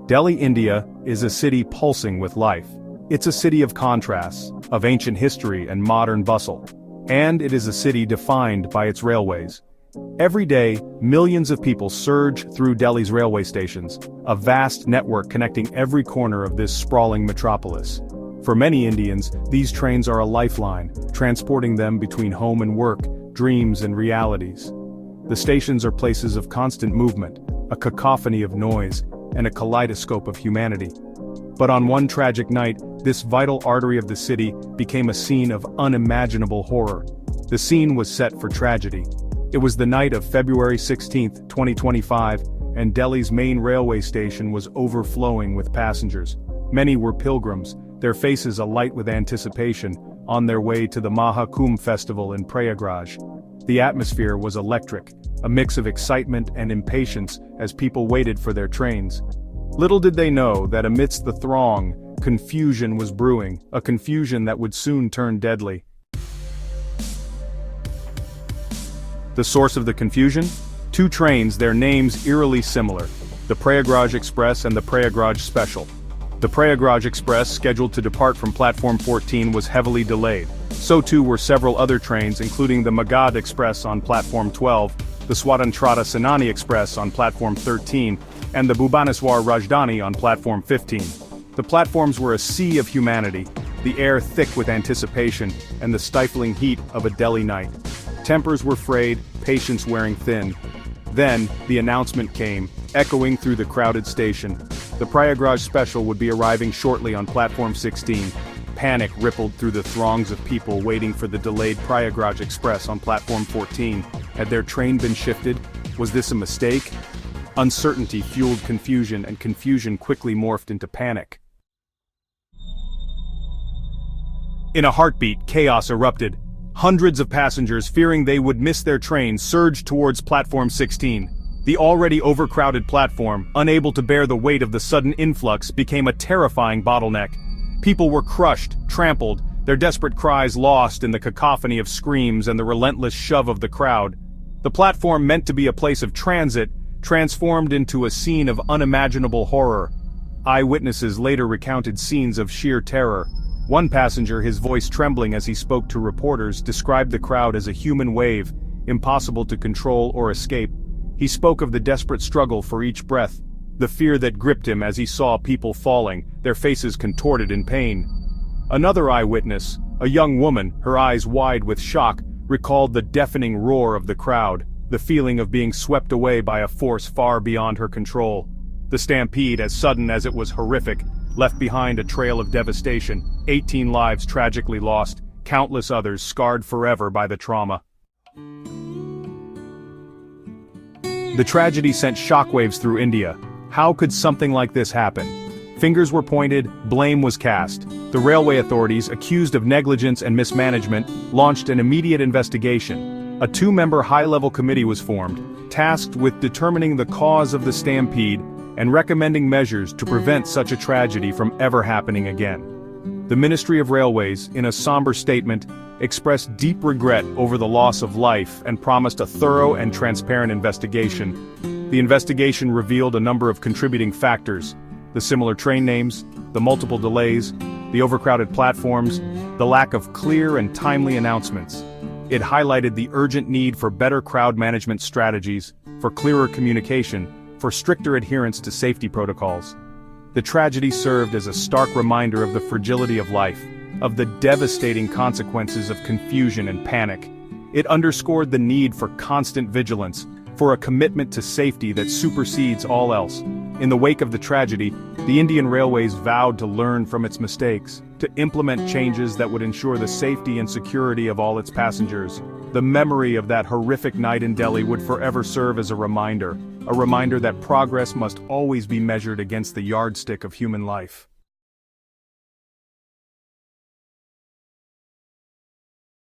Delhi, India, is a city pulsing with life. It's a city of contrasts, of ancient history and modern bustle. And it is a city defined by its railways. Every day, millions of people surge through Delhi's railway stations, a vast network connecting every corner of this sprawling metropolis. For many Indians, these trains are a lifeline, transporting them between home and work, dreams and realities. The stations are places of constant movement, a cacophony of noise, and a kaleidoscope of humanity. But on one tragic night, this vital artery of the city became a scene of unimaginable horror. The scene was set for tragedy. It was the night of February 16, 2025, and Delhi's main railway station was overflowing with passengers. Many were pilgrims, their faces alight with anticipation, on their way to the Maha Kumbh festival in Prayagraj. The atmosphere was electric, a mix of excitement and impatience as people waited for their trains. Little did they know that amidst the throng, confusion was brewing, a confusion that would soon turn deadly. The source of the confusion? Two trains, their names eerily similar, the Prayagraj Express and the Prayagraj Special. The Prayagraj Express, scheduled to depart from Platform 14, was heavily delayed. So too were several other trains, including the Magadh Express on Platform 12, the Swatantrata Senani Express on Platform 13, and the Bhubaneswar Rajdhani on Platform 15. The platforms were a sea of humanity, the air thick with anticipation, and the stifling heat of a Delhi night. Tempers were frayed, patience wearing thin. Then, the announcement came, echoing through the crowded station. The Prayagraj Special would be arriving shortly on Platform 16. Panic rippled through the throngs of people waiting for the delayed Prayagraj Express on Platform 14. Had their train been shifted? Was this a mistake? Uncertainty fueled confusion, and confusion quickly morphed into panic. In a heartbeat, chaos erupted. Hundreds of passengers, fearing they would miss their train, surged towards Platform 16. The already overcrowded platform, unable to bear the weight of the sudden influx, became a terrifying bottleneck. People were crushed, trampled, their desperate cries lost in the cacophony of screams and the relentless shove of the crowd. The platform, meant to be a place of transit, transformed into a scene of unimaginable horror. Eyewitnesses later recounted scenes of sheer terror. One passenger, his voice trembling as he spoke to reporters, described the crowd as a human wave, impossible to control or escape. He spoke of the desperate struggle for each breath, the fear that gripped him as he saw people falling, their faces contorted in pain. Another eyewitness, a young woman, her eyes wide with shock, recalled the deafening roar of the crowd, the feeling of being swept away by a force far beyond her control. The stampede, as sudden as it was horrific, left behind a trail of devastation, 18 lives tragically lost, countless others scarred forever by the trauma. The tragedy sent shockwaves through India. How could something like this happen? Fingers were pointed, blame was cast. The railway authorities, accused of negligence and mismanagement, launched an immediate investigation. A two-member high-level committee was formed, tasked with determining the cause of the stampede and recommending measures to prevent such a tragedy from ever happening again. The Ministry of Railways, in a somber statement, expressed deep regret over the loss of life and promised a thorough and transparent investigation. The investigation revealed a number of contributing factors: the similar train names, the multiple delays, the overcrowded platforms, the lack of clear and timely announcements. It highlighted the urgent need for better crowd management strategies, for clearer communication, for stricter adherence to safety protocols. The tragedy served as a stark reminder of the fragility of life, of the devastating consequences of confusion and panic. It underscored the need for constant vigilance, for a commitment to safety that supersedes all else. In the wake of the tragedy, the Indian Railways vowed to learn from its mistakes, to implement changes that would ensure the safety and security of all its passengers. The memory of that horrific night in Delhi would forever serve as a reminder that progress must always be measured against the yardstick of human life.